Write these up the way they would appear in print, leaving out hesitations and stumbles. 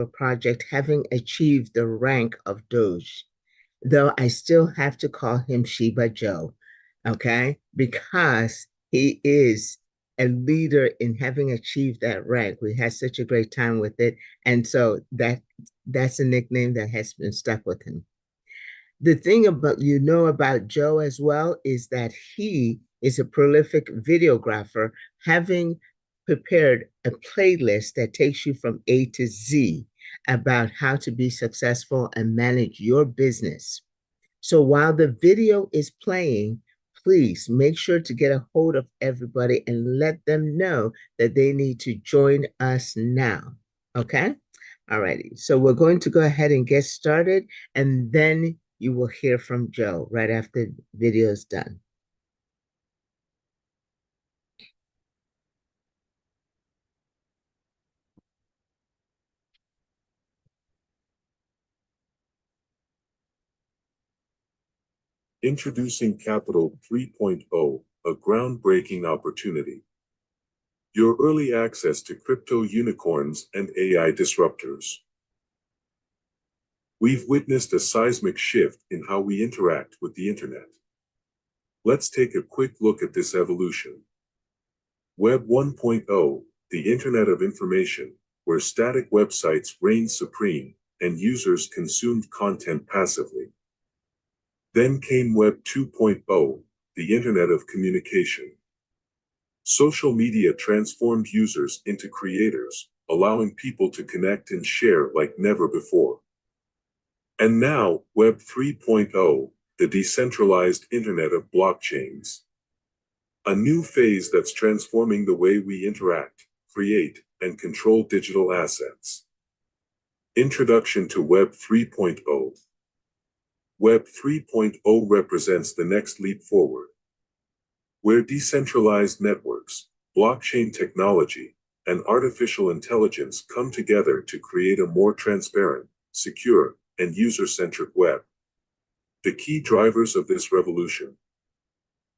a project having achieved the rank of Doge, though I still have to call him Sheba Joe, okay? Because he is a leader in having achieved that rank. We had such a great time with it. And so that's a nickname that has been stuck with him. The thing about about Joe as well is that he is a prolific videographer, having prepared a playlist that takes you from A to Z about how to be successful and manage your business. So while the video is playing, please make sure to get a hold of everybody and let them know that they need to join us now. Okay? All righty. So we're going to go ahead and get started, and then you will hear from Joe right after the video is done. Introducing Capital 3.0, a groundbreaking opportunity. Your early access to crypto unicorns and AI disruptors. We've witnessed a seismic shift in how we interact with the internet. Let's take a quick look at this evolution. Web 1.0, the Internet of Information, where static websites reigned supreme and users consumed content passively. Then came Web 2.0, the Internet of Communication. Social media transformed users into creators, allowing people to connect and share like never before. And now, Web 3.0, the decentralized Internet of Blockchains. A new phase that's transforming the way we interact, create, and control digital assets. Introduction to Web 3.0. Web 3.0 represents the next leap forward, where decentralized networks, blockchain technology, and artificial intelligence come together to create a more transparent, secure, and user-centric web. The key drivers of this revolution: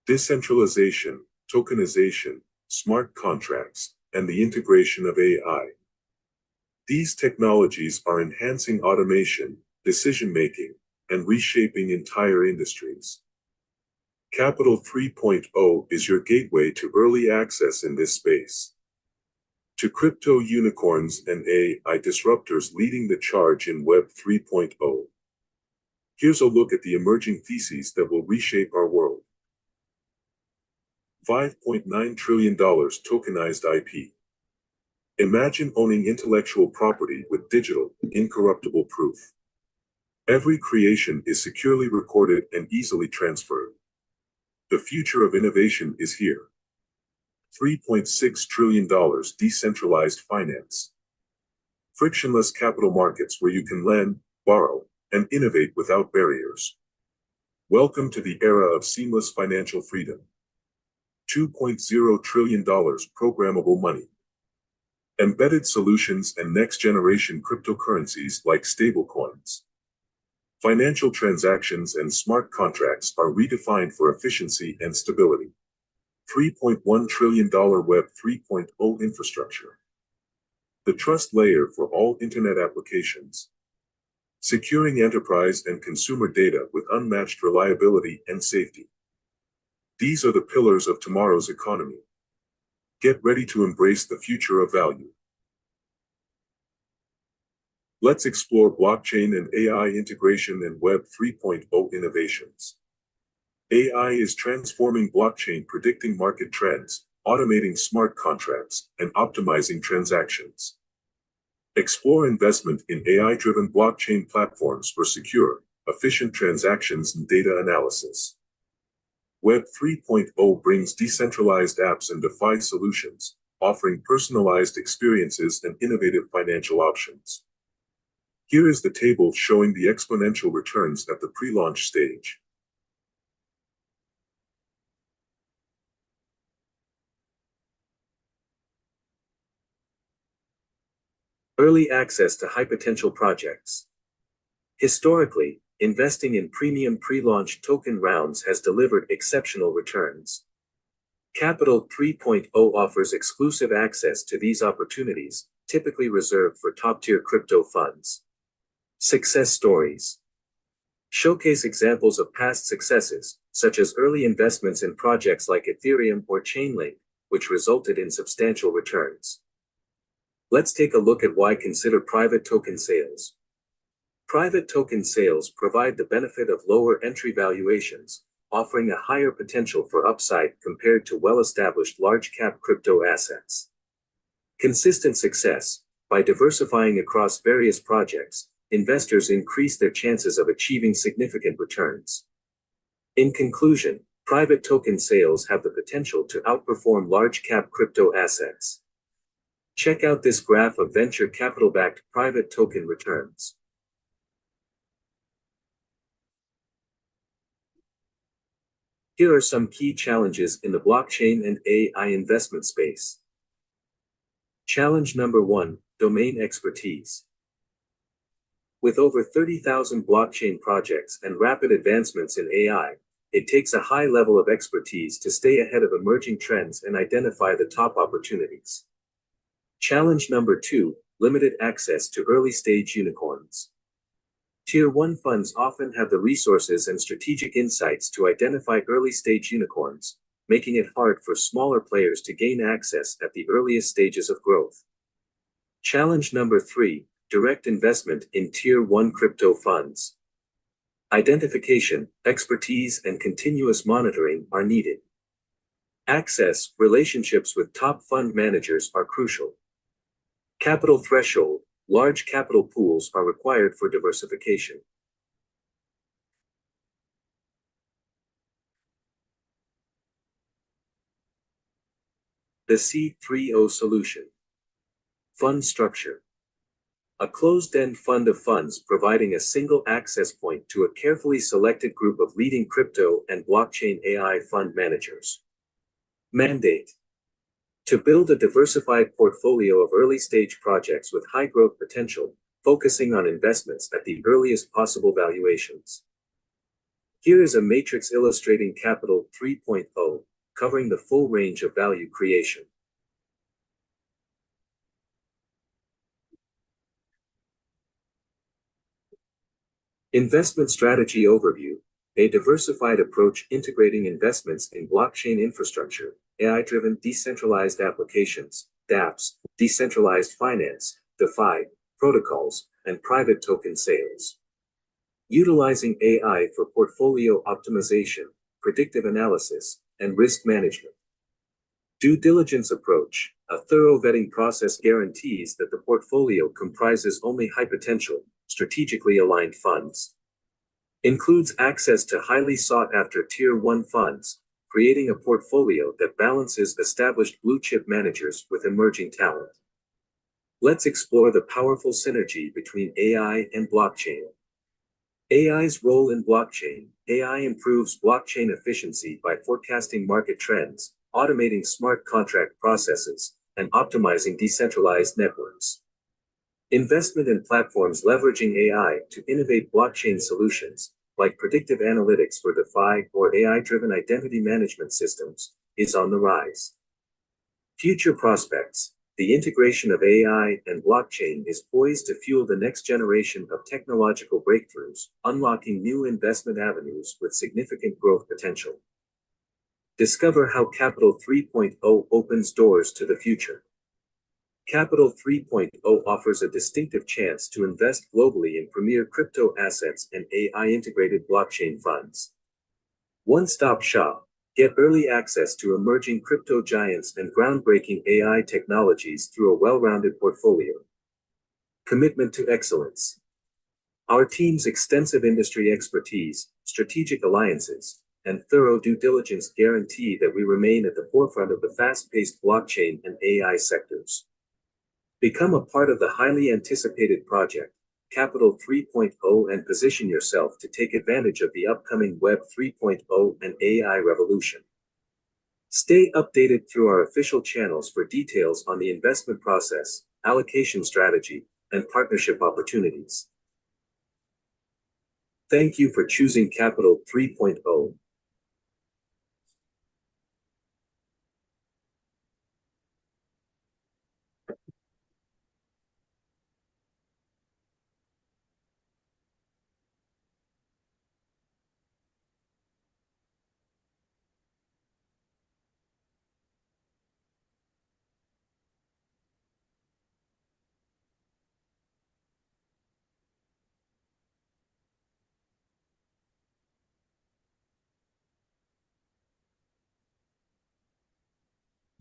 decentralization, tokenization, smart contracts, and the integration of AI. These technologies are enhancing automation, decision-making, and reshaping entire industries. Capital 3.0 is your gateway to early access in this space. To crypto unicorns and AI disruptors leading the charge in Web 3.0. Here's a look at the emerging theses that will reshape our world. $5.9 trillion tokenized IP. Imagine owning intellectual property with digital, incorruptible proof. Every creation is securely recorded and easily transferred. The future of innovation is here. $3.6 trillion decentralized finance. Frictionless capital markets where you can lend, borrow, and innovate without barriers. Welcome to the era of seamless financial freedom. $2.0 trillion programmable money. Embedded solutions and next-generation cryptocurrencies like stablecoins. Financial transactions and smart contracts are redefined for efficiency and stability. $3.1 trillion Web 3.0 infrastructure. The trust layer for all internet applications. Securing enterprise and consumer data with unmatched reliability and safety. These are the pillars of tomorrow's economy. Get ready to embrace the future of value. Let's explore blockchain and AI integration and Web 3.0 innovations. AI is transforming blockchain, predicting market trends, automating smart contracts, and optimizing transactions. Explore investment in AI-driven blockchain platforms for secure, efficient transactions and data analysis. Web 3.0 brings decentralized apps and DeFi solutions, offering personalized experiences and innovative financial options. Here is the table showing the exponential returns at the pre-launch stage. Early access to high-potential projects. Historically, investing in premium pre-launch token rounds has delivered exceptional returns. Capital 3.0 offers exclusive access to these opportunities, typically reserved for top-tier crypto funds. Success stories showcase examples of past successes, such as early investments in projects like Ethereum or Chainlink, which resulted in substantial returns. Let's take a look at why consider private token sales. Private token sales provide the benefit of lower entry valuations, offering a higher potential for upside compared to well-established large-cap crypto assets. Consistent success. By diversifying across various projects, investors increase their chances of achieving significant returns. In conclusion, private token sales have the potential to outperform large-cap crypto assets. Check out this graph of venture capital-backed private token returns. Here are some key challenges in the blockchain and AI investment space. Challenge number 1, domain expertise. With over 30,000 blockchain projects and rapid advancements in AI, it takes a high level of expertise to stay ahead of emerging trends and identify the top opportunities. Challenge number 2, limited access to early-stage unicorns. Tier 1 funds often have the resources and strategic insights to identify early-stage unicorns, making it hard for smaller players to gain access at the earliest stages of growth. Challenge number 3, direct investment in Tier 1 crypto funds. Identification, expertise, and continuous monitoring are needed. Access, relationships with top fund managers are crucial. Capital threshold, large capital pools are required for diversification. The C3O solution. Fund structure. A closed-end fund of funds providing a single access point to a carefully selected group of leading crypto and blockchain AI fund managers. Mandate. To build a diversified portfolio of early-stage projects with high growth potential, focusing on investments at the earliest possible valuations. Here is a matrix illustrating Capital 3.0, covering the full range of value creation. Investment strategy overview. A diversified approach integrating investments in blockchain infrastructure, AI-driven decentralized applications, dApps, decentralized finance, DeFi, protocols, and private token sales. Utilizing AI for portfolio optimization, predictive analysis, and risk management. Due diligence approach. A thorough vetting process guarantees that the portfolio comprises only high potential, strategically aligned funds. Includes access to highly sought-after Tier 1 funds, creating a portfolio that balances established blue-chip managers with emerging talent. Let's explore the powerful synergy between AI and blockchain. AI's role in blockchain. AI improves blockchain efficiency by forecasting market trends, automating smart contract processes, and optimizing decentralized networks. Investment in platforms leveraging AI to innovate blockchain solutions, like predictive analytics for DeFi or AI-driven identity management systems, is on the rise. Future prospects. The integration of AI and blockchain is poised to fuel the next generation of technological breakthroughs, unlocking new investment avenues with significant growth potential. Discover how Capital 3.0 opens doors to the future. Capital 3.0 offers a distinctive chance to invest globally in premier crypto assets and AI-integrated blockchain funds. One-stop shop. Get early access to emerging crypto giants and groundbreaking AI technologies through a well-rounded portfolio. Commitment to excellence. Our team's extensive industry expertise, strategic alliances, and thorough due diligence guarantee that we remain at the forefront of the fast-paced blockchain and AI sectors. Become a part of the highly anticipated project, Capital 3.0, and position yourself to take advantage of the upcoming Web 3.0 and AI revolution. Stay updated through our official channels for details on the investment process, allocation strategy, and partnership opportunities. Thank you for choosing Capital 3.0.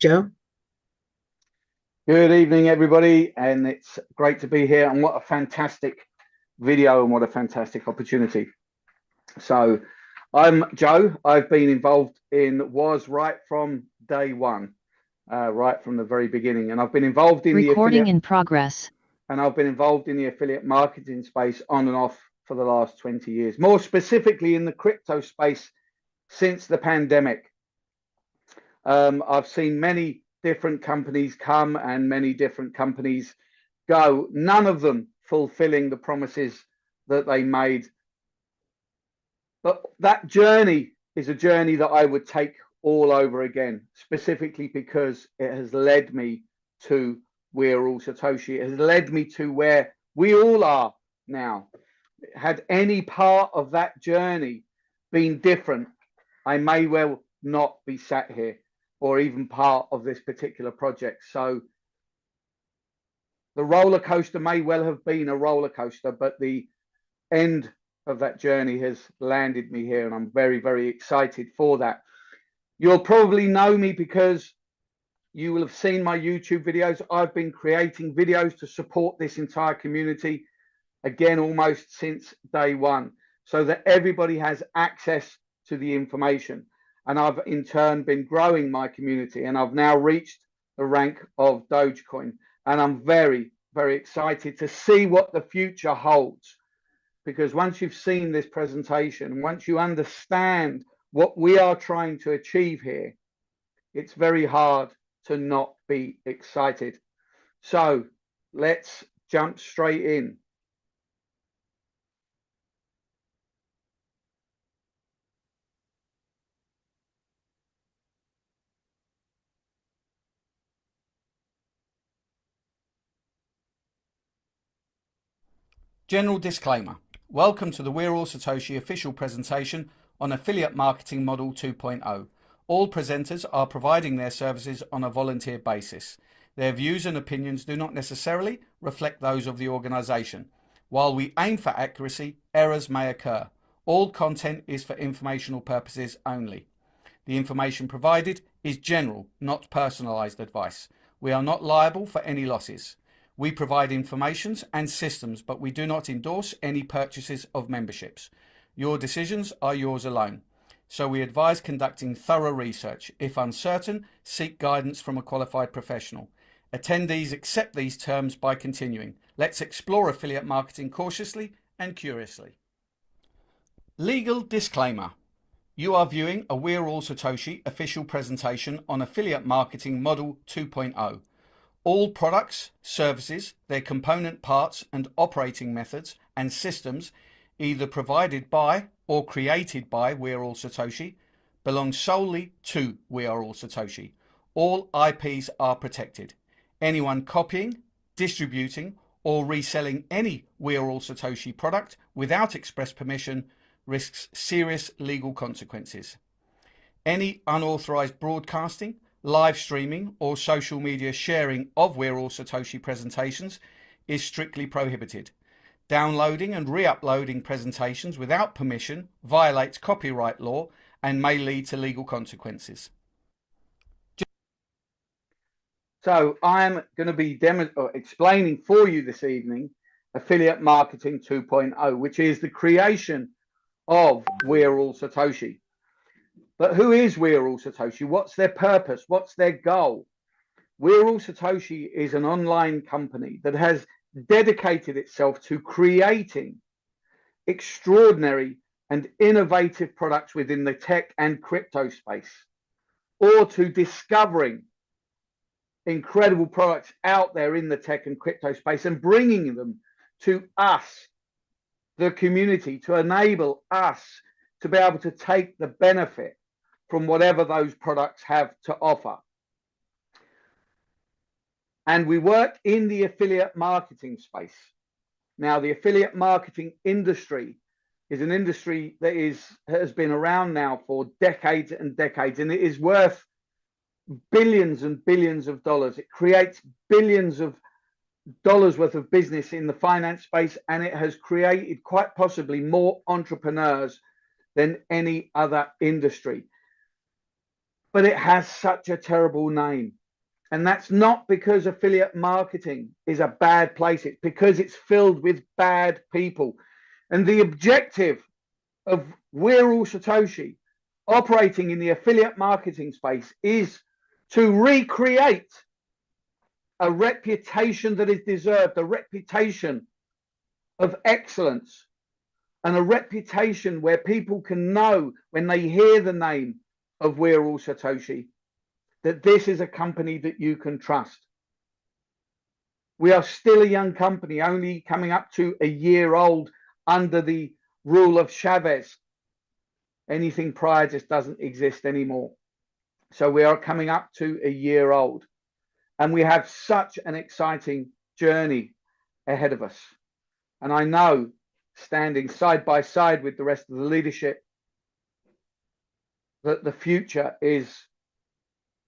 Joe? Good evening, everybody, and it's great to be here. And what a fantastic video and what a fantastic opportunity. So, I'm Joe. I've been involved in Waas right from day one, right from the very beginning, and I've been involved in Recording in progress. And I've been involved in the affiliate marketing space on and off for the last 20 years. More specifically, in the crypto space since the pandemic. I've seen many different companies come and many different companies go, none of them fulfilling the promises that they made. But that journey is a journey that I would take all over again, specifically because it has led me to We're All Satoshi. It has led me to where we all are now. Had any part of that journey been different, I may well not be sat here or even part of this particular project. So the roller coaster may well have been a roller coaster, but the end of that journey has landed me here, and I'm very, very excited for that. You'll probably know me because you will have seen my YouTube videos. I've been creating videos to support this entire community, again, almost since day one, so that everybody has access to the information. And I've in turn been growing my community, and I've now reached the rank of Dogecoin. And I'm very, very excited to see what the future holds. Because once you've seen this presentation, once you understand what we are trying to achieve here, it's very hard to not be excited. So let's jump straight in. General disclaimer. Welcome to the We're All Satoshi official presentation on Affiliate Marketing Model 2.0. All presenters are providing their services on a volunteer basis. Their views and opinions do not necessarily reflect those of the organisation. While we aim for accuracy, errors may occur. All content is for informational purposes only. The information provided is general, not personalised advice. We are not liable for any losses. We provide informations and systems, but we do not endorse any purchases of memberships. Your decisions are yours alone. So we advise conducting thorough research. If uncertain, seek guidance from a qualified professional. Attendees accept these terms by continuing. Let's explore affiliate marketing cautiously and curiously. Legal disclaimer. You are viewing a We're All Satoshi official presentation on Affiliate Marketing Model 2.0. All products, services, their component parts and operating methods and systems either provided by or created by We're All Satoshi belong solely to We Are All Satoshi. All IPs are protected. Anyone copying, distributing or reselling any We're All Satoshi product without express permission risks serious legal consequences. Any unauthorized broadcasting, live streaming or social media sharing of We're All Satoshi presentations is strictly prohibited. Downloading and re-uploading presentations without permission violates copyright law and may lead to legal consequences. So I'm going to be explaining for you this evening Affiliate Marketing 2.0, which is the creation of We're All Satoshi. But who is We're All Satoshi? What's their purpose? What's their goal? We're All Satoshi is an online company that has dedicated itself to creating extraordinary and innovative products within the tech and crypto space, or to discovering incredible products out there in the tech and crypto space and bringing them to us, the community, to enable us to be able to take the benefit from whatever those products have to offer. And we work in the affiliate marketing space. Now, the affiliate marketing industry is an industry that has been around now for decades and decades, and it is worth billions and billions of dollars. It creates billions of dollars worth of business in the finance space, and it has created quite possibly more entrepreneurs than any other industry. but it has such a terrible name. And that's not because affiliate marketing is a bad place. It's because it's filled with bad people. And the objective of We're All Satoshi operating in the affiliate marketing space is to recreate a reputation that is deserved, a reputation of excellence, and a reputation where people can know when they hear the name of We're All Satoshi that this is a company that you can trust. We are still a young company, only coming up to a year old under the rule of Chavez. Anything prior just doesn't exist anymore. So we are coming up to a year old, and we have such an exciting journey ahead of us. And I know, standing side by side with the rest of the leadership, that the future is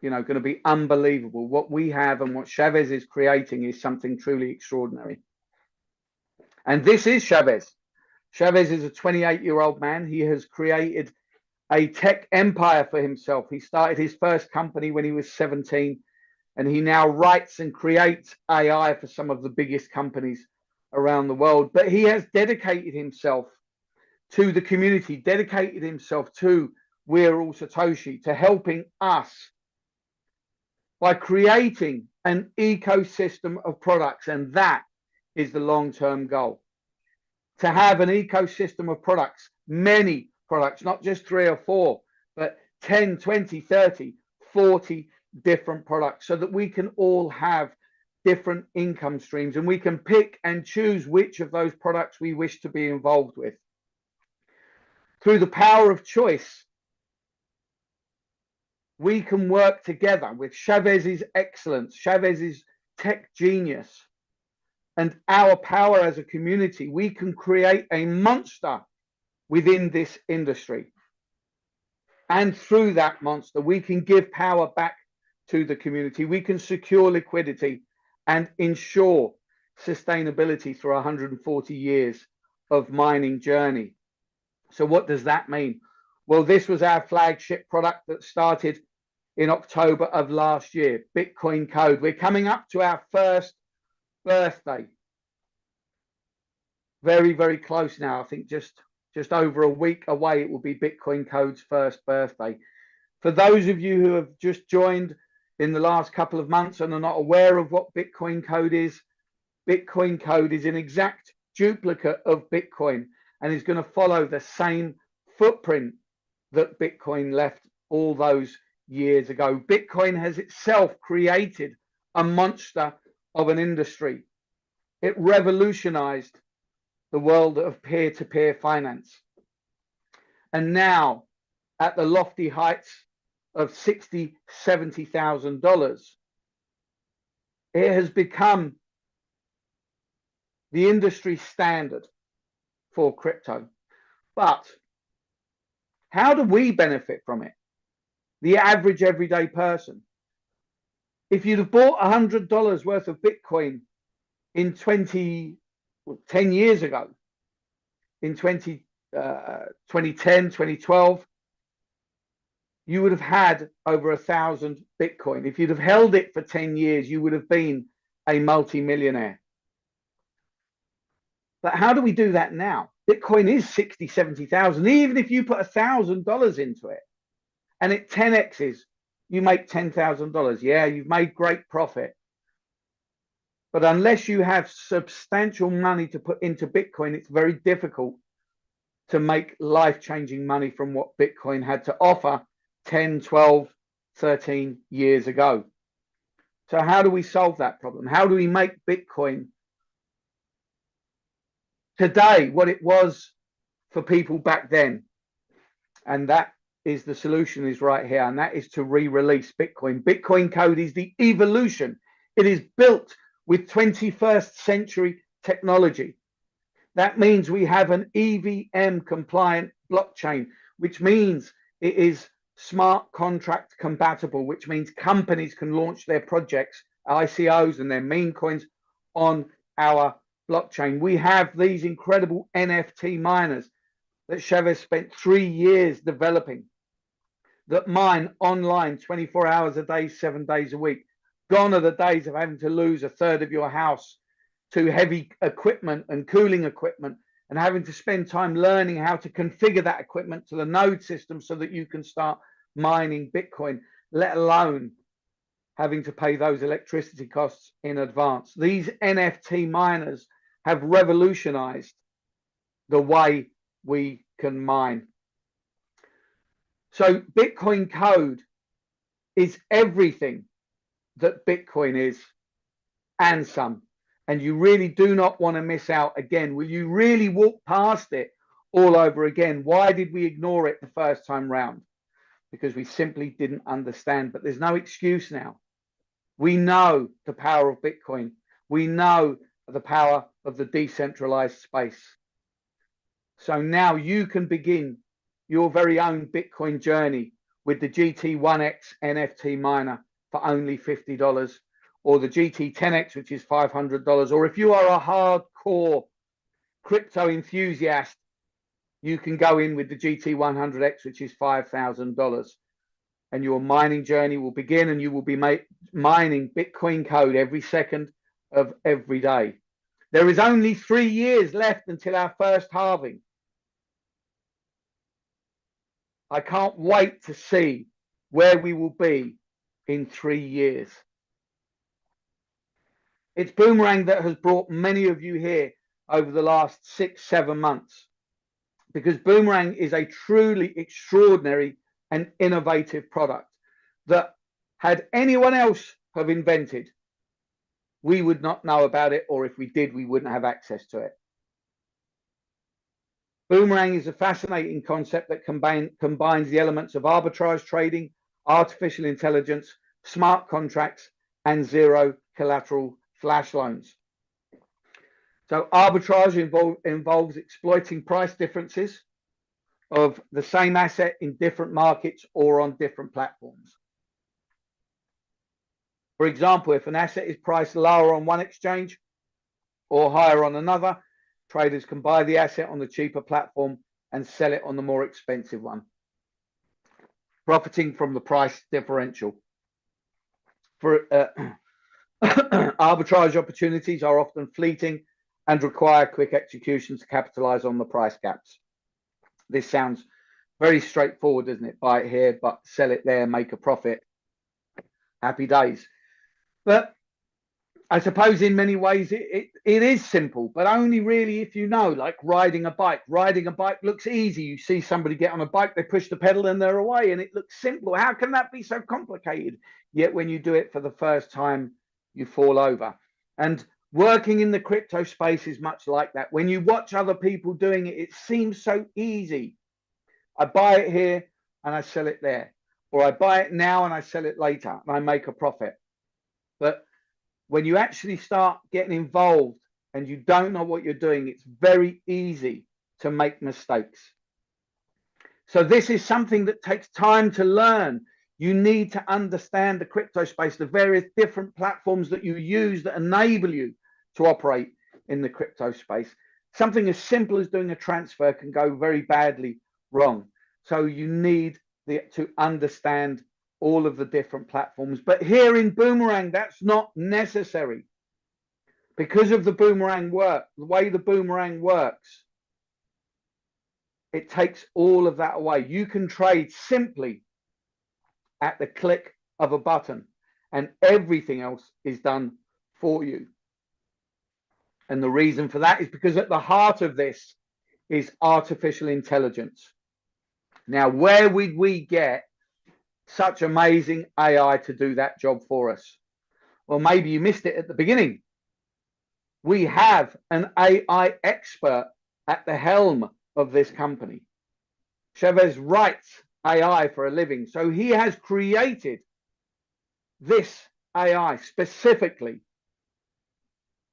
going to be unbelievable. What we have and what Chavez is creating is something truly extraordinary. And this is Chavez. Chavez is a 28-year-old man. He has created a tech empire for himself. He started his first company when he was 17, and he now writes and creates AI for some of the biggest companies around the world. But he has dedicated himself to the community, dedicated himself to We're All Satoshi, to helping us by creating an ecosystem of products. And that is the long-term goal. To have an ecosystem of products, many products, not just 3 or 4, but 10, 20, 30, 40 different products, so that we can all have different income streams and we can pick and choose which of those products we wish to be involved with. Through the power of choice, we can work together with Chavez's excellence, Chavez's tech genius, and our power as a community. We can create a monster within this industry. And through that monster, we can give power back to the community. We can secure liquidity and ensure sustainability through 140 years of mining journey. So what does that mean? Well, this was our flagship product that started in October of last year, Bitcoin Code. We're coming up to our first birthday. Very, very close now. I think just over a week away, it will be Bitcoin Code's first birthday. For those of you who have just joined in the last couple of months and are not aware of what Bitcoin Code is an exact duplicate of Bitcoin and is going to follow the same footprint that Bitcoin left all those years ago. Bitcoin has itself created a monster of an industry. It revolutionized the world of peer-to-peer finance. And now, at the lofty heights of $60,000, $70,000, it has become the industry standard for crypto. But how do we benefit from it? The average everyday person. If you'd have bought $100 worth of Bitcoin in 10 years ago, in 2010, 2012, you would have had over 1,000 Bitcoin. If you'd have held it for 10 years, you would have been a multi-millionaire. But how do we do that now? Bitcoin is 60, 70,000. Even if you put $1,000 into it and it 10x's, you make $10,000. Yeah, you've made great profit. But unless you have substantial money to put into Bitcoin, it's very difficult to make life-changing money from what Bitcoin had to offer 10, 12, 13 years ago. So how do we solve that problem? How do we make Bitcoin today what it was for people back then? And that is the solution is right here, and that is to re-release Bitcoin. Bitcoin Code is the evolution. It is built with 21st century technology. That means we have an EVM compliant blockchain, which means it is smart contract compatible, which means companies can launch their projects, ICOs and their meme coins on our blockchain. We have these incredible NFT miners that Chavez spent 3 years developing. that mine online 24 hours a day, 7 days a week. Gone are the days of having to lose a third of your house to heavy equipment and cooling equipment and having to spend time learning how to configure that equipment to the node system so that you can start mining Bitcoin, let alone having to pay those electricity costs in advance. These NFT miners have revolutionized the way we can mine. So Bitcoin code is everything that Bitcoin is and some. And you really do not want to miss out again. Will you really walk past it all over again? Why did we ignore it the first time round? Because we simply didn't understand. But there's no excuse now. We know the power of Bitcoin. We know the power of the decentralized space. So now you can begin your very own Bitcoin journey with the GT1X NFT miner for only $50, or the GT10X, which is $500. Or if you are a hardcore crypto enthusiast, you can go in with the GT100X, which is $5,000. And your mining journey will begin, and you will be mining Bitcoin code every second of every day. There is only 3 years left until our first halving. I can't wait to see where we will be in 3 years. It's Boomerang that has brought many of you here over the last 6-7 months, because Boomerang is a truly extraordinary and innovative product that, had anyone else have invented, we would not know about it, or if we did, we wouldn't have access to it. Boomerang is a fascinating concept that combines the elements of arbitrage trading, artificial intelligence, smart contracts, and zero collateral flash loans. So arbitrage involves exploiting price differences of the same asset in different markets or on different platforms. For example, if an asset is priced lower on one exchange or higher on another, traders can buy the asset on the cheaper platform and sell it on the more expensive one, profiting from the price differential. For arbitrage opportunities are often fleeting and require quick execution to capitalize on the price gaps. This sounds very straightforward, doesn't it? Buy it here, but sell it there, make a profit. Happy days. But I suppose in many ways it is simple, but only really if you know, like riding a bike. Riding a bike looks easy. You see somebody get on a bike, they push the pedal and they're away, and it looks simple. How can that be so complicated? Yet when you do it for the first time, you fall over. And working in the crypto space is much like that. When you watch other people doing it, it seems so easy. I buy it here and I sell it there, or I buy it now and I sell it later and I make a profit. But when you actually start getting involved and you don't know what you're doing, it's very easy to make mistakes. So this is something that takes time to learn. You need to understand the crypto space, the various different platforms that you use that enable you to operate in the crypto space. Something as simple as doing a transfer can go very badly wrong. So you need to understand all of the different platforms. But here in Boomerang, that's not necessary. Because of the Boomerang work, the way the Boomerang works, it takes all of that away. You can trade simply at the click of a button, and everything else is done for you. And the reason for that is because at the heart of this is artificial intelligence. Now, where would we get such amazing AI to do that job for us? Well, maybe you missed it at the beginning. We have an AI expert at the helm of this company. Chavez writes AI for a living. So he has created this AI specifically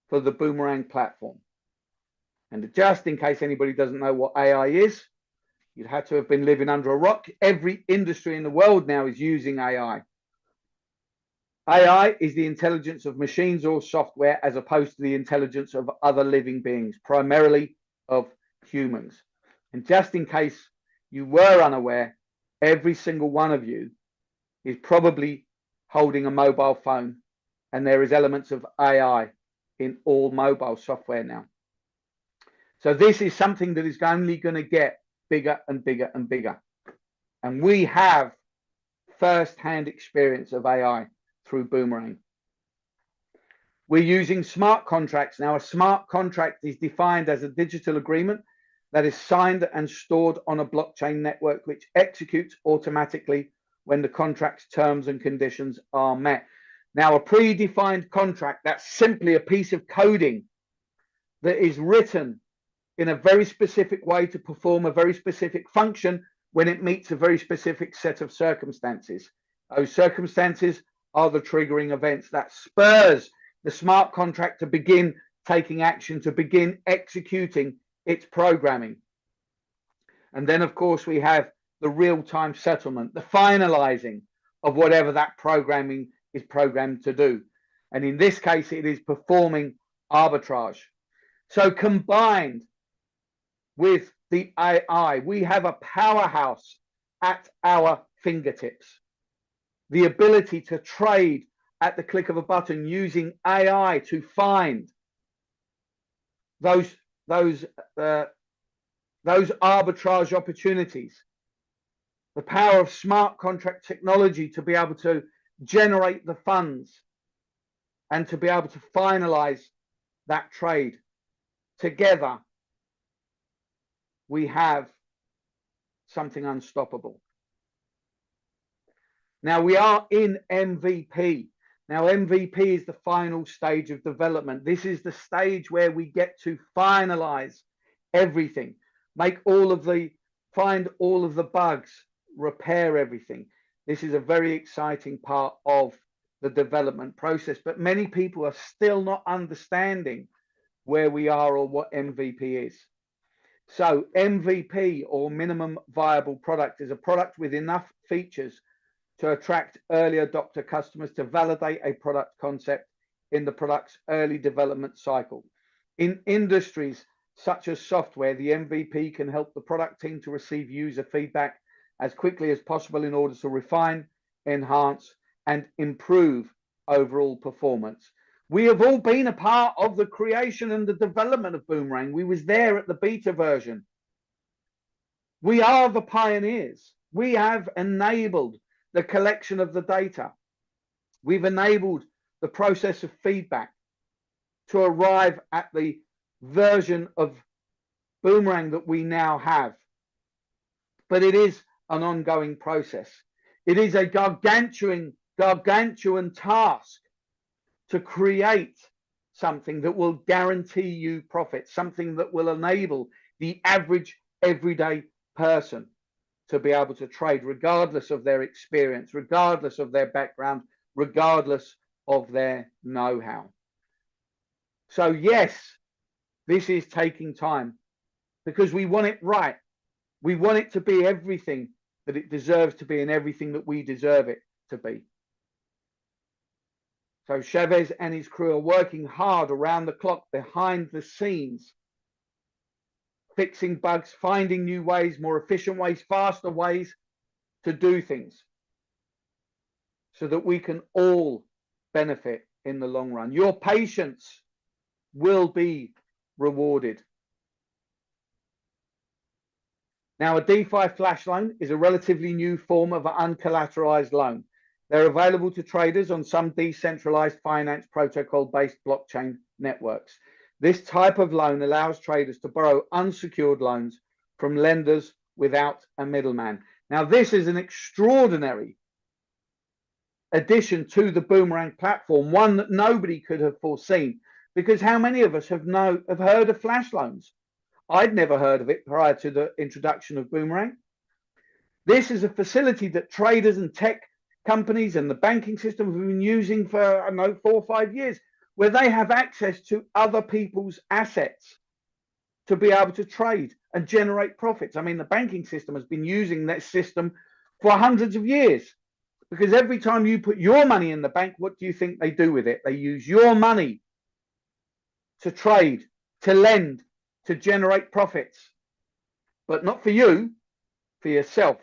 for the Boomerang platform. And just in case anybody doesn't know what AI is, you'd have to have been living under a rock. Every industry in the world now is using AI. AI is the intelligence of machines or software as opposed to the intelligence of other living beings, primarily of humans. And just in case you were unaware, every single one of you is probably holding a mobile phone, and there is elements of AI in all mobile software now. So this is something that is only going to get bigger and bigger and bigger. And we have first-hand experience of AI through Boomerang. We're using smart contracts. Now, a smart contract is defined as a digital agreement that is signed and stored on a blockchain network, which executes automatically when the contract's terms and conditions are met. Now, a predefined contract, that's simply a piece of coding that is written in a very specific way to perform a very specific function when it meets a very specific set of circumstances. Those circumstances are the triggering events that spurs the smart contract to begin taking action, to begin executing its programming. And then, of course, we have the real-time settlement, the finalizing of whatever that programming is programmed to do. And in this case, it is performing arbitrage. So combined with the AI, we have a powerhouse at our fingertips. The ability to trade at the click of a button using AI to find those arbitrage opportunities. The power of smart contract technology to be able to generate the funds and to be able to finalize that trade. Together, we have something unstoppable. Now, we are in MVP. Now, MVP is the final stage of development. This is the stage where we get to finalize everything, find all of the bugs, repair everything. This is a very exciting part of the development process, but many people are still not understanding where we are or what MVP is. So MVP, or minimum viable product, is a product with enough features to attract early adopter customers to validate a product concept in the product's early development cycle. In industries such as software, the MVP can help the product team to receive user feedback as quickly as possible in order to refine, enhance, and improve overall performance. We have all been a part of the creation and the development of Boomerang. We was there at the beta version. We are the pioneers. We have enabled the collection of the data. We've enabled the process of feedback to arrive at the version of Boomerang that we now have. But it is an ongoing process. It is a gargantuan task to create something that will guarantee you profit, something that will enable the average everyday person to be able to trade regardless of their experience, regardless of their background, regardless of their know-how. So yes, this is taking time because we want it right. We want it to be everything that it deserves to be and everything that we deserve it to be. So Chavez and his crew are working hard around the clock behind the scenes, fixing bugs, finding new ways, more efficient ways, faster ways to do things so that we can all benefit in the long run. Your patience will be rewarded. Now, a DeFi flash loan is a relatively new form of an uncollateralized loan. They're available to traders on some decentralized finance protocol-based blockchain networks. This type of loan allows traders to borrow unsecured loans from lenders without a middleman. Now, this is an extraordinary addition to the Boomerang platform, one that nobody could have foreseen, because how many of us have heard of flash loans? I'd never heard of it prior to the introduction of Boomerang. This is a facility that traders and tech companies and the banking system have been using for, I don't know, 4 or 5 years, where they have access to other people's assets to be able to trade and generate profits. I mean, the banking system has been using that system for hundreds of years, because every time you put your money in the bank, what do you think they do with it? They use your money to trade, to lend, to generate profits, but not for you, for yourself.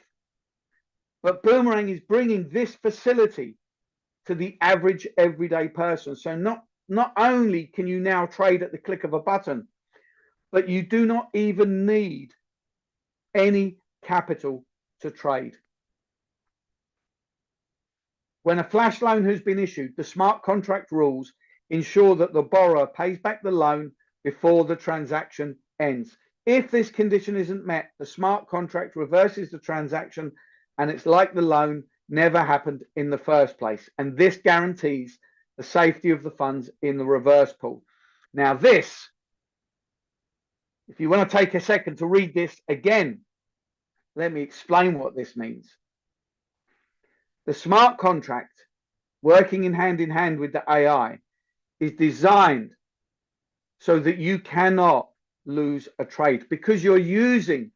But Boomerang is bringing this facility to the average everyday person. So not only can you now trade at the click of a button, but you do not even need any capital to trade. When a flash loan has been issued, the smart contract rules ensure that the borrower pays back the loan before the transaction ends. If this condition isn't met, the smart contract reverses the transaction and it's like the loan never happened in the first place. And this guarantees the safety of the funds in the reverse pool. Now this, if you want to take a second to read this again, let me explain what this means. The smart contract, working in hand with the AI, is designed so that you cannot lose a trade because you're using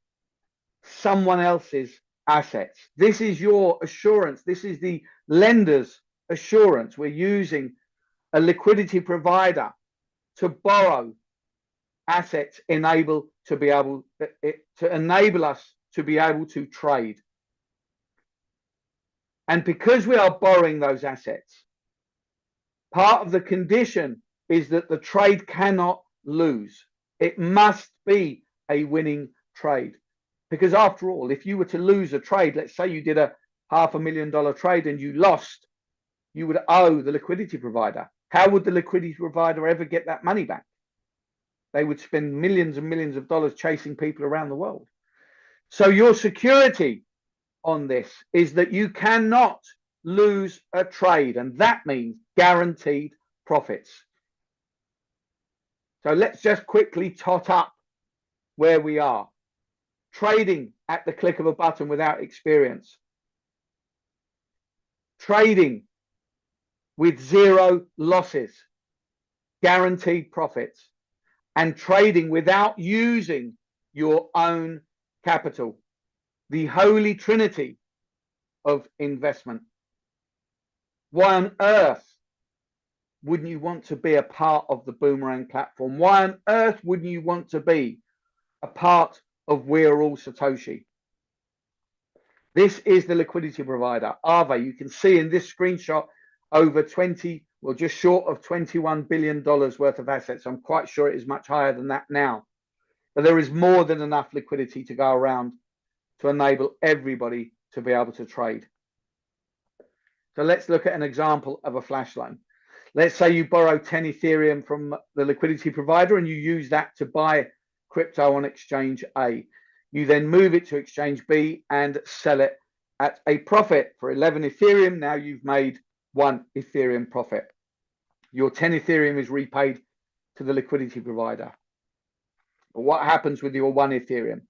someone else's assets. This is your assurance. This is the lender's assurance. We're using a liquidity provider to borrow assets to enable us to be able to trade. And because we are borrowing those assets, part of the condition is that the trade cannot lose. It must be a winning trade. Because after all, if you were to lose a trade, let's say you did a $500,000 trade and you lost, you would owe the liquidity provider. How would the liquidity provider ever get that money back? They would spend millions and millions of dollars chasing people around the world. So your security on this is that you cannot lose a trade, and that means guaranteed profits. So let's just quickly tot up where we are. Trading at the click of a button without experience. Trading with zero losses, guaranteed profits, and trading without using your own capital. The holy trinity of investment. Why on earth wouldn't you want to be a part of the Boomerang platform? Why on earth wouldn't you want to be a part of We're All Satoshi? This is the liquidity provider, Aave. You can see in this screenshot over just short of $21 billion worth of assets. I'm quite sure it is much higher than that now. But there is more than enough liquidity to go around to enable everybody to be able to trade. So let's look at an example of a flash loan. Let's say you borrow 10 Ethereum from the liquidity provider and you use that to buy crypto on exchange A. You then move it to exchange B and sell it at a profit for 11 Ethereum. Now you've made 1 Ethereum profit. Your 10 Ethereum is repaid to the liquidity provider. But what happens with your 1 Ethereum?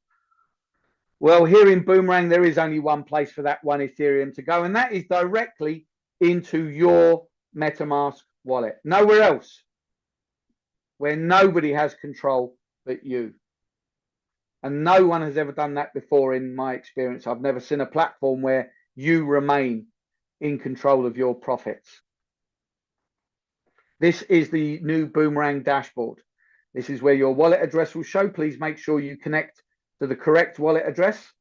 Well, here in Boomerang, there is only one place for that 1 Ethereum to go, and that is directly into your MetaMask wallet. Nowhere else, where nobody has control but you. And no one has ever done that before in my experience. I've never seen a platform where you remain in control of your profits. This is the new Boomerang dashboard. This is where your wallet address will show. Please make sure you connect to the correct wallet address.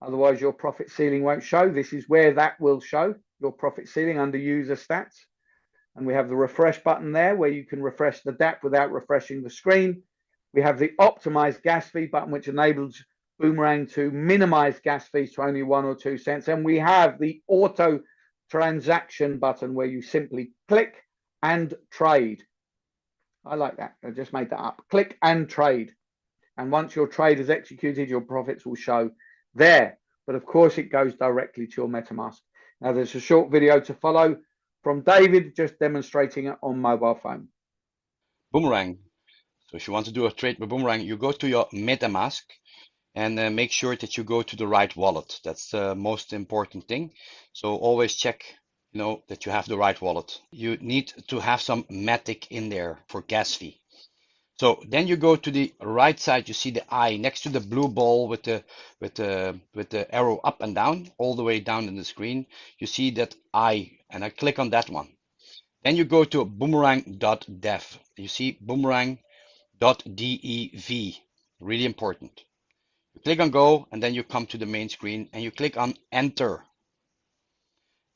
Otherwise, your profit ceiling won't show. This is where that will show, your profit ceiling under user stats. And we have the refresh button there where you can refresh the DApp without refreshing the screen. We have the optimized gas fee button, which enables Boomerang to minimize gas fees to only 1 or 2 cents. And we have the auto transaction button where you simply click and trade. I like that. I just made that up. Click and trade. And once your trade is executed, your profits will show there. But of course, it goes directly to your MetaMask. Now, there's a short video to follow from David, just demonstrating it on mobile phone. Boomerang. So if you want to do a trade with Boomerang, you go to your MetaMask and make sure that you go to the right wallet. That's the most important thing. So always check, that you have the right wallet. You need to have some Matic in there for gas fee. So then you go to the right side, you see the eye next to the blue ball with the arrow up and down, all the way down in the screen. You see that eye, and I click on that one. Then you go to boomerang.dev. You see boomerang.dev, really important. You click on go, and then you come to the main screen and you click on enter.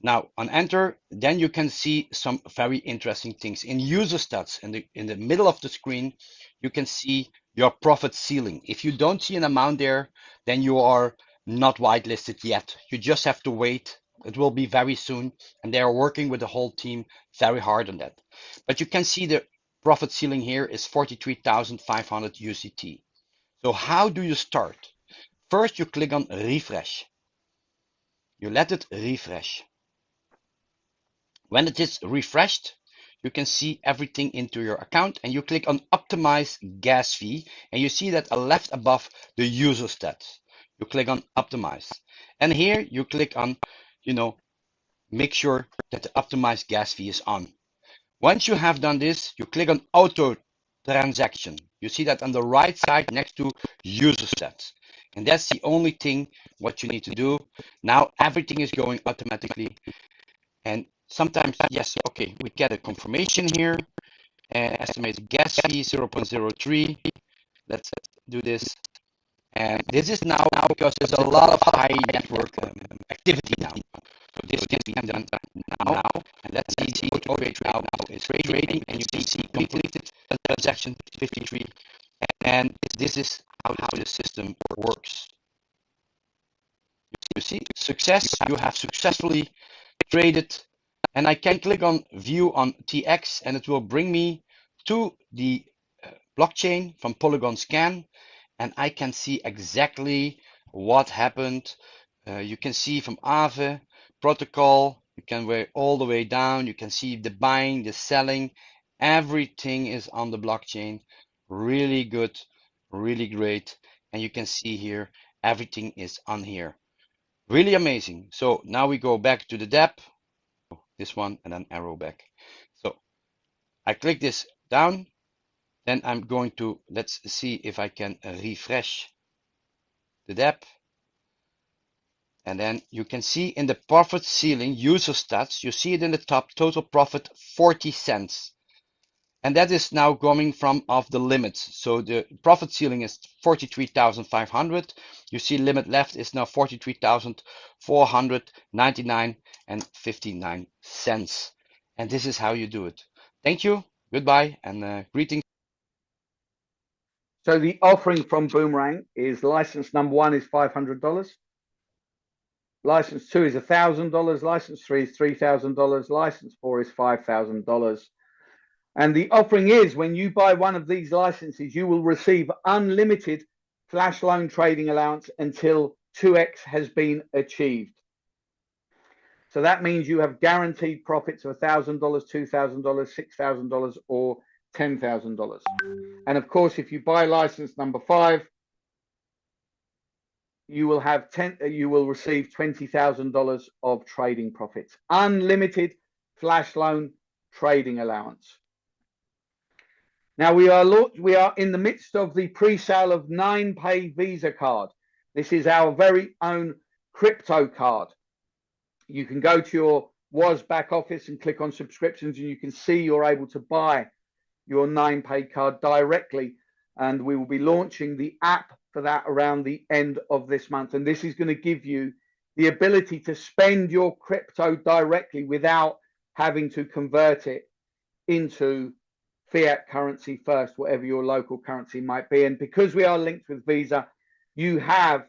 Now on enter, then you can see some very interesting things. In user stats, in the middle of the screen, you can see your profit ceiling. If you don't see an amount there, then you are not whitelisted yet. You just have to wait. It will be very soon, and they are working with the whole team very hard on that. But you can see the profit ceiling here is 43,500 UCT. So how do you start? First, you click on refresh. You let it refresh. When it is refreshed, you can see everything into your account, and you click on optimize gas fee, and you see that left above the user stats. You click on optimize, and here you click on, make sure that the optimized gas fee is on. Once you have done this, you click on auto transaction. You see that on the right side next to user stats. And that's the only thing what you need to do. Now everything is going automatically. And sometimes, yes, okay, we get a confirmation here. Estimated gas fee 0.03. Let's do this. And this is now because there's a lot of high network activity now. So this can be done now. And let's see the auto trade now is trading, and you can see completed transaction 53. And this is how the system works. You see success, you have successfully traded, and I can click on view on TX, and it will bring me to the blockchain from Polygon Scan, and I can see exactly what happened. You can see from Aave protocol, you can go all the way down, you can see the buying, the selling, everything is on the blockchain. Really good, really great. And you can see here, everything is on here. Really amazing. So now we go back to the dApp, this one, and then arrow back. So I click this down, then I'm going to, let's see if I can refresh the dApp. And then you can see in the profit ceiling user stats, you see it in the top, total profit 40 cents. And that is now coming from off the limits. So the profit ceiling is 43,500. You see limit left is now 43,499 and 59 cents. And this is how you do it. Thank you. Goodbye and greetings. So the offering from Boomerang is license number 1 is $500. License 2 is $1,000. License 3 is $3,000. License 4 is $5,000. And the offering is when you buy one of these licenses, you will receive unlimited flash loan trading allowance until 2x has been achieved. So that means you have guaranteed profits of $1,000, $2,000, $6,000, or $10,000. And of course, if you buy license number 5, you will receive $20,000 of trading profits. Unlimited flash loan trading allowance. Now we are in the midst of the pre-sale of 9Pay Visa card. This is our very own crypto card. You can go to your Waas back office and click on subscriptions, and you can see you're able to buy your 9Pay card directly. And we will be launching the app for that around the end of this month. And this is going to give you the ability to spend your crypto directly without having to convert it into fiat currency first, whatever your local currency might be. And because we are linked with Visa, you have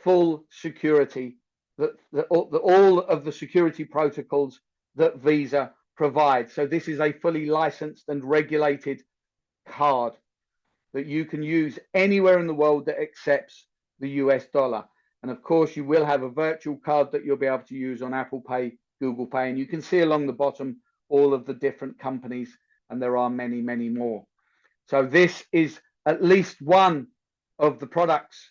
full security, that all of the security protocols that Visa provides. So this is a fully licensed and regulated card that you can use anywhere in the world that accepts the US dollar. And of course, you will have a virtual card that you'll be able to use on Apple Pay, Google Pay, and you can see along the bottom all of the different companies, and there are many, many more. So this is at least one of the products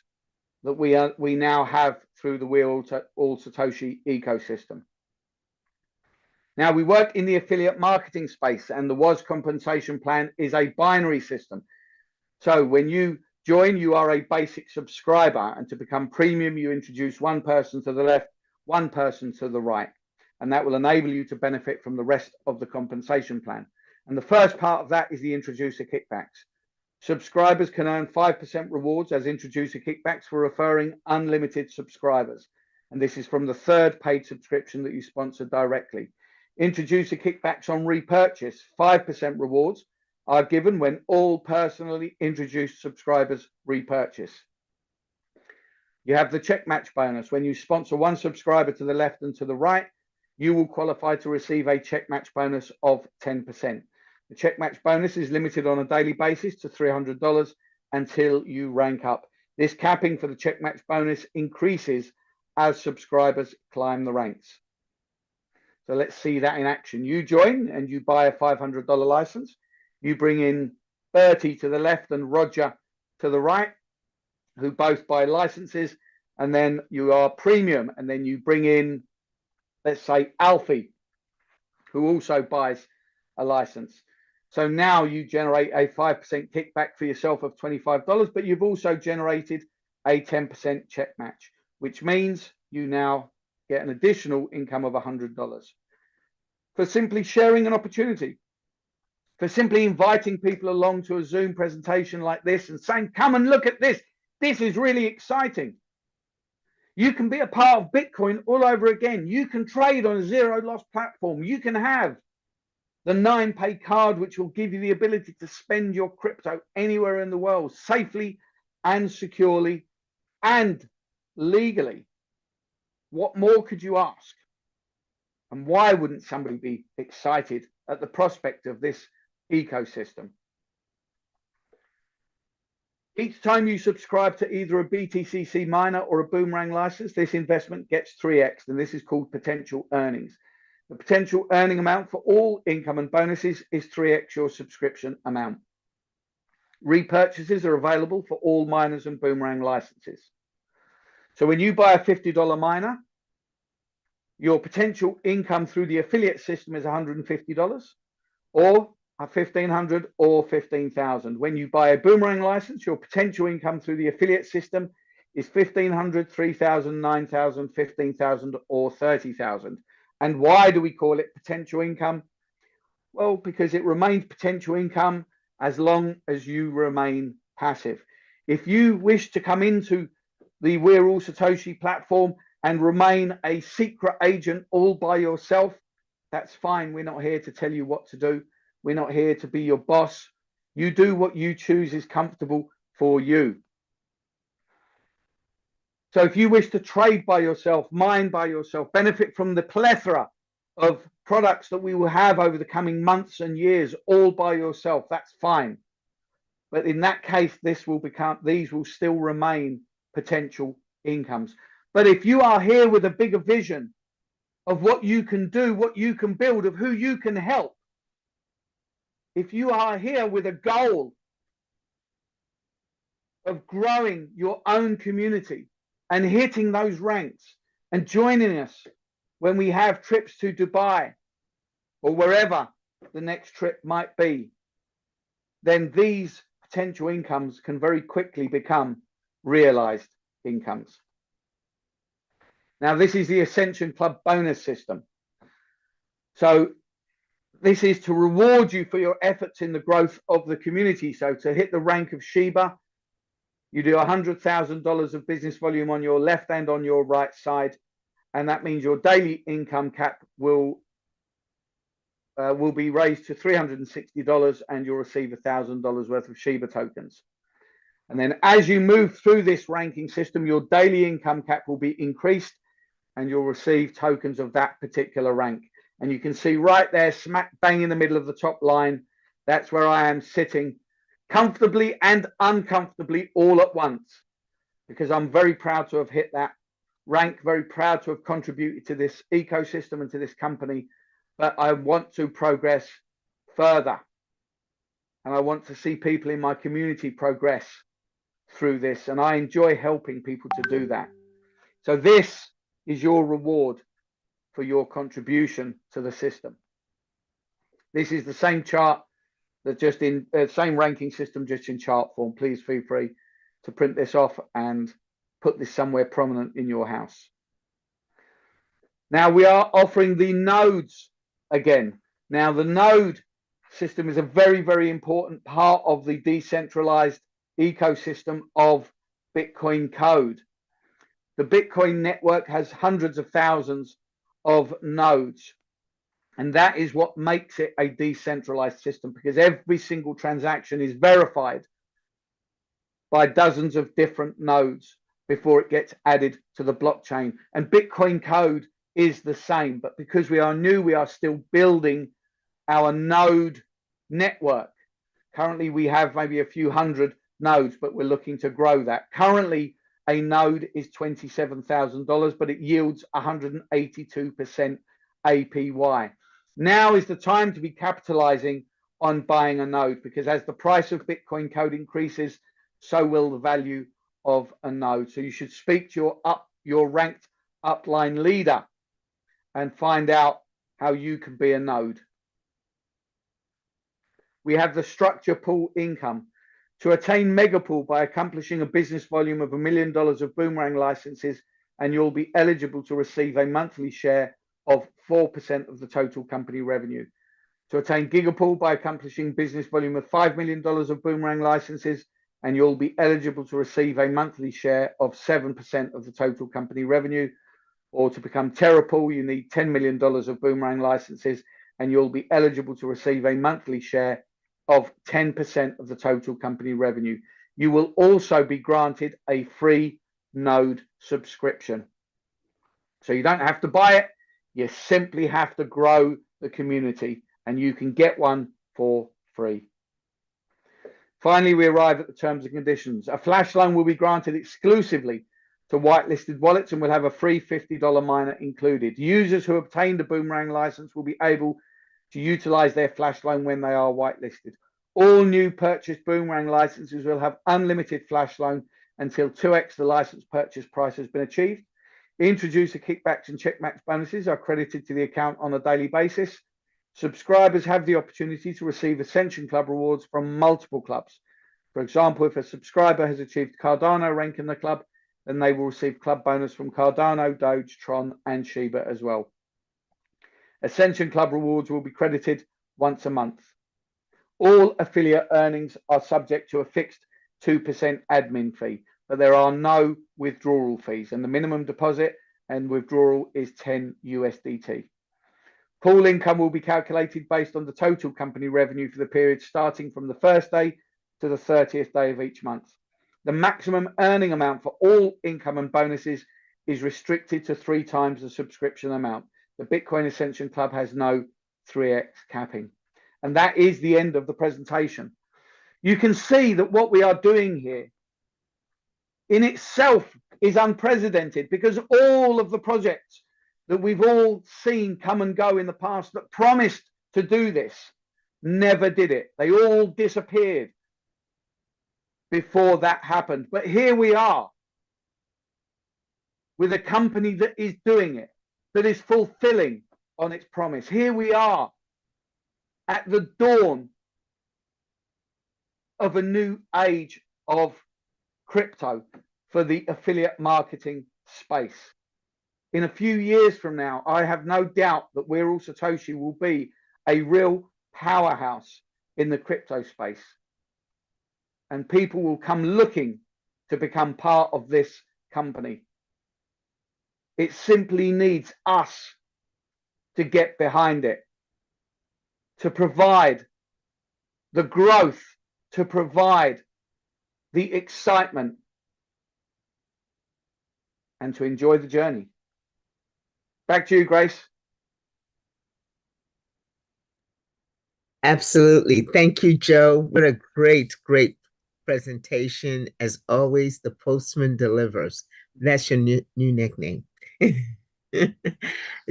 that we now have through the We're All Satoshi ecosystem. Now, we work in the affiliate marketing space, and the Waas compensation plan is a binary system. So when you join, you are a basic subscriber, and to become premium, you introduce one person to the left, one person to the right, and that will enable you to benefit from the rest of the compensation plan. And the first part of that is the introducer kickbacks. Subscribers can earn 5% rewards as introducer kickbacks for referring unlimited subscribers. And this is from the third paid subscription that you sponsor directly. Introducer kickbacks on repurchase, 5% rewards are given when all personally introduced subscribers repurchase. You have the check match bonus. When you sponsor one subscriber to the left and to the right, you will qualify to receive a check match bonus of 10%. The check match bonus is limited on a daily basis to $300 until you rank up. This capping for the check match bonus increases as subscribers climb the ranks. So let's see that in action. You join and you buy a $500 license. You bring in Bertie to the left and Roger to the right, who both buy licenses, and then you are premium, and then you bring in, let's say, Alfie, who also buys a license. So now you generate a 5% kickback for yourself of $25, but you've also generated a 10% check match, which means you now get an additional income of $100 for simply sharing an opportunity, for simply inviting people along to a Zoom presentation like this and saying, come and look at this. This is really exciting. You can be a part of Bitcoin all over again. You can trade on a zero loss platform. You can have the 9-pay card, which will give you the ability to spend your crypto anywhere in the world safely and securely and legally. What more could you ask? And why wouldn't somebody be excited at the prospect of this ecosystem? Each time you subscribe to either a BTCC miner or a Boomerang license, this investment gets 3x, and this is called potential earnings. The potential earning amount for all income and bonuses is 3x your subscription amount. Repurchases are available for all miners and Boomerang licenses. So when you buy a $50 miner, your potential income through the affiliate system is $150, or $1,500 or $15,000. When you buy a Boomerang license, your potential income through the affiliate system is $1,500, $3,000, $9,000, $15,000, or $30,000. And why do we call it potential income? Well, because it remains potential income as long as you remain passive. If you wish to come into the We're All Satoshi platform and remain a secret agent all by yourself, that's fine. We're not here to tell you what to do. We're not here to be your boss. You do what you choose is comfortable for you. So if you wish to trade by yourself, mine by yourself, benefit from the plethora of products that we will have over the coming months and years all by yourself, that's fine. But in that case, these will still remain potential incomes. But if you are here with a bigger vision of what you can do, what you can build, of who you can help, if you are here with a goal of growing your own community and hitting those ranks and joining us when we have trips to Dubai or wherever the next trip might be, then these potential incomes can very quickly become realized incomes. Now, this is the Ascension Club bonus system. So this is to reward you for your efforts in the growth of the community. So to hit the rank of Shiba, you do $100,000 of business volume on your left and on your right side. And that means your daily income cap will be raised to $360 and you'll receive $1,000 worth of Shiba tokens. And then as you move through this ranking system, your daily income cap will be increased and you'll receive tokens of that particular rank. And you can see right there, smack bang in the middle of the top line, that's where I am sitting comfortably and uncomfortably all at once, because I'm very proud to have hit that rank, very proud to have contributed to this ecosystem and to this company. But I want to progress further. And I want to see people in my community progress through this. And I enjoy helping people to do that. So this is your reward for your contribution to the system. This is the same chart that just in same ranking system, just in chart form. Please feel free to print this off and put this somewhere prominent in your house. Now we are offering the nodes again. Now the node system is a very, very important part of the decentralized ecosystem of Bitcoin code. The Bitcoin network has hundreds of thousands of nodes. And that is what makes it a decentralized system, because every single transaction is verified by dozens of different nodes before it gets added to the blockchain. And Bitcoin code is the same, but because we are new, we are still building our node network. Currently, we have maybe a few hundred nodes, but we're looking to grow that. Currently, a node is $27,000, but it yields 182% APY. Now is the time to be capitalizing on buying a node, because as the price of Bitcoin code increases, so will the value of a node. So you should speak to your ranked upline leader and find out how you can be a node. We have the structure pool income. To attain mega pool by accomplishing a business volume of $1 million of Boomerang licenses, and you'll be eligible to receive a monthly share of 4% of the total company revenue. To attain gigapool by accomplishing business volume of $5 million of Boomerang licenses, and you'll be eligible to receive a monthly share of 7% of the total company revenue. Or to become TerraPool, you need $10 million of Boomerang licenses, and you'll be eligible to receive a monthly share of 10% of the total company revenue. You will also be granted a free node subscription. So you don't have to buy it, you simply have to grow the community, and you can get one for free. Finally, we arrive at the terms and conditions. A flash loan will be granted exclusively to whitelisted wallets and will have a free $50 miner included. Users who obtain the Boomerang license will be able to utilize their flash loan when they are whitelisted. All new purchased Boomerang licenses will have unlimited flash loan until 2x the license purchase price has been achieved. Introducer kickbacks and checkmax bonuses are credited to the account on a daily basis. Subscribers have the opportunity to receive Ascension Club rewards from multiple clubs. For example, if a subscriber has achieved Cardano rank in the club, then they will receive club bonus from Cardano, Doge, Tron, and Shiba as well. Ascension Club rewards will be credited once a month. All affiliate earnings are subject to a fixed 2% admin fee, but there are no withdrawal fees, and the minimum deposit and withdrawal is 10 USDT. Pool income will be calculated based on the total company revenue for the period starting from the first day to the 30th day of each month. The maximum earning amount for all income and bonuses is restricted to 3 times the subscription amount. The Bitcoin Ascension Club has no 3x capping. And that is the end of the presentation. You can see that what we are doing here in itself is unprecedented, because all of the projects that we've all seen come and go in the past that promised to do this never did it. They all disappeared before that happened. But here we are with a company that is doing it, that is fulfilling on its promise. Here we are at the dawn of a new age of crypto for the affiliate marketing space. In a few years from now, I have no doubt that We're All Satoshi will be a real powerhouse in the crypto space. And people will come looking to become part of this company. It simply needs us to get behind it, to provide the growth, to provide the excitement, and to enjoy the journey. Back to you, Grace. Absolutely. Thank you, Joe. What a great, great presentation. As always, the postman delivers. That's your new nickname.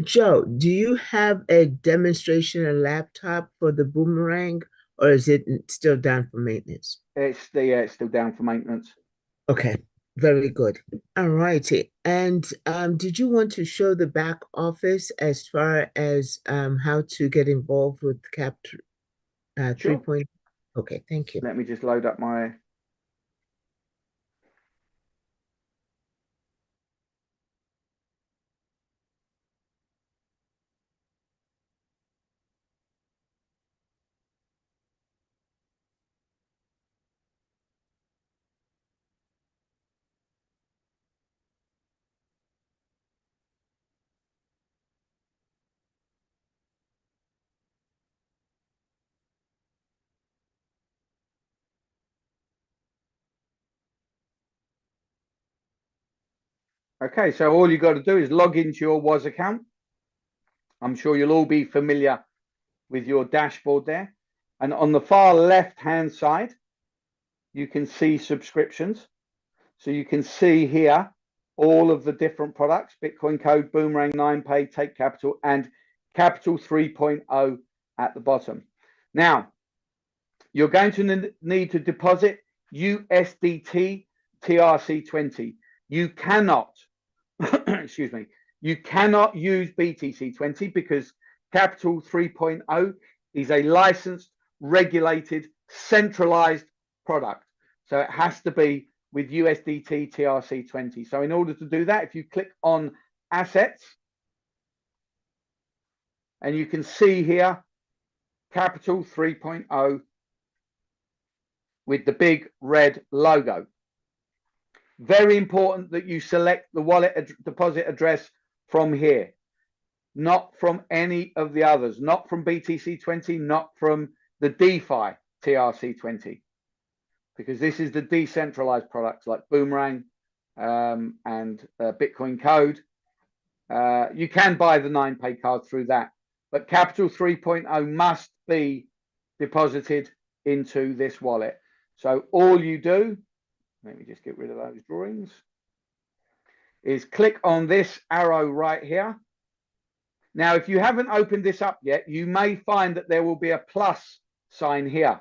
Joe, do you have a demonstration and laptop for the Boomerang, or is it still down for maintenance? It's still down for maintenance. Okay, very good. All righty. And did you want to show the back office as far as how to get involved with Cap Sure. 3.0? Okay, thank you. Let me just load up my... Okay, so all you got to do is log into your Waas account. I'm sure you'll all be familiar with your dashboard there. And on the far left-hand side, you can see subscriptions. So you can see here all of the different products: Bitcoin Code, Boomerang, 9Pay, Take Capital, and Capital 3.0 at the bottom. Now, you're going to need to deposit USDT TRC20. You cannot, excuse me, you cannot use BTC20 because Capital 3.0 is a licensed, regulated, centralized product. So it has to be with USDT TRC20. So in order to do that, if you click on assets, and you can see here Capital 3.0 with the big red logo. Very important that you select the wallet deposit address from here, not from any of the others, not from BTC20, not from the DeFi TRC20, because this is the decentralized products like Boomerang and Bitcoin Code. You can buy the 9Pay card through that, but Capital 3.0 must be deposited into this wallet. So all you do, let me just get rid of those drawings, is click on this arrow right here. Now, if you haven't opened this up yet, you may find that there will be a plus sign here.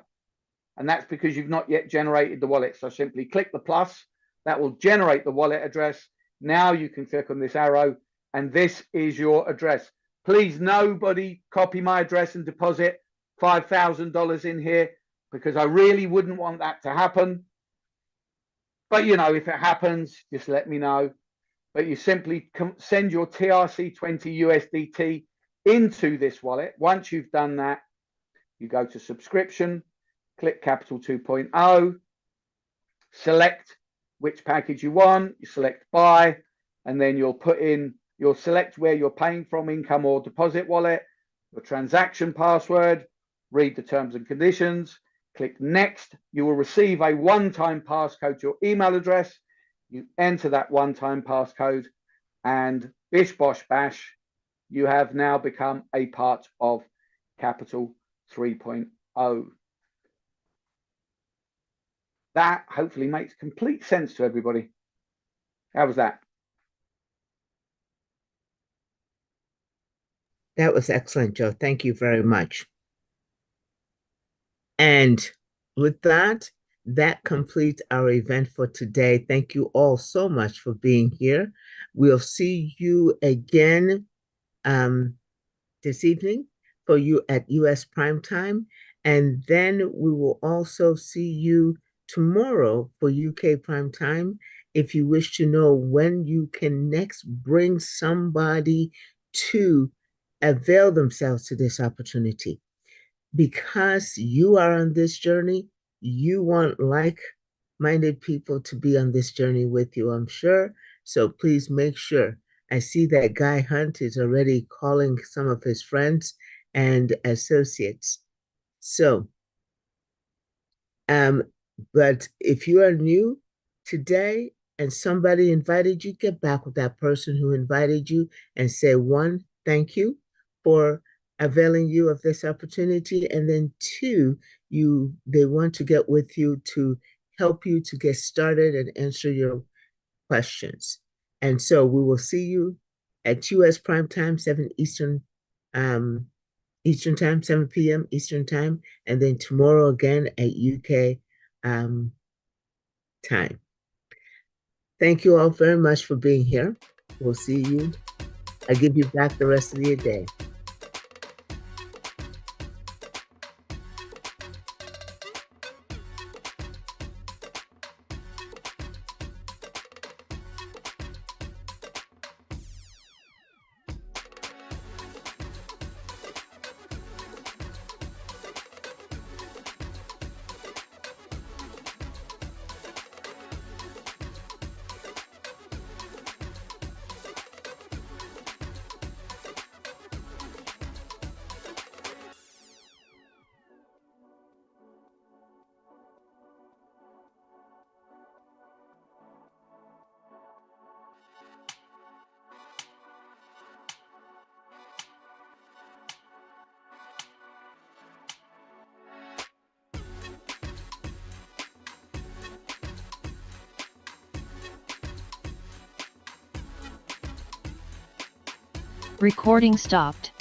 And that's because you've not yet generated the wallet. So simply click the plus. That will generate the wallet address. Now you can click on this arrow, and this is your address. Please, nobody copy my address and deposit $5,000 in here, because I really wouldn't want that to happen. But, you know, if it happens, just let me know. But you simply send your TRC20 USDT into this wallet. Once you've done that, you go to subscription, click Capital 2.0, select which package you want, you select buy, and then you'll select where you're paying from, income or deposit wallet, your transaction password, read the terms and conditions, click next. You will receive a one-time passcode to your email address. You enter that one-time passcode, and bish bosh bash, you have now become a part of Capital 3.0. That hopefully makes complete sense to everybody. How was that? That was excellent, Joe. Thank you very much. And with that, that completes our event for today. Thank you all so much for being here. We'll see you again this evening for you at US Prime Time. And then we will also see you tomorrow for UK Prime Time. If you wish to know when you can next bring somebody to avail themselves to this opportunity, because you are on this journey, you want like-minded people to be on this journey with you, I'm sure. So please make sure. I see that Guy Hunt is already calling some of his friends and associates. So, but if you are new today and somebody invited you, get back with that person who invited you and say, one, thank you for availing you of this opportunity, and then two, they want to get with you to help you to get started and answer your questions. And so we will see you at US Prime Time, 7 Eastern Time, 7 p.m. Eastern Time, and then tomorrow again at UK time. Thank you all very much for being here. We'll see you. I give you back the rest of your day. Recording stopped.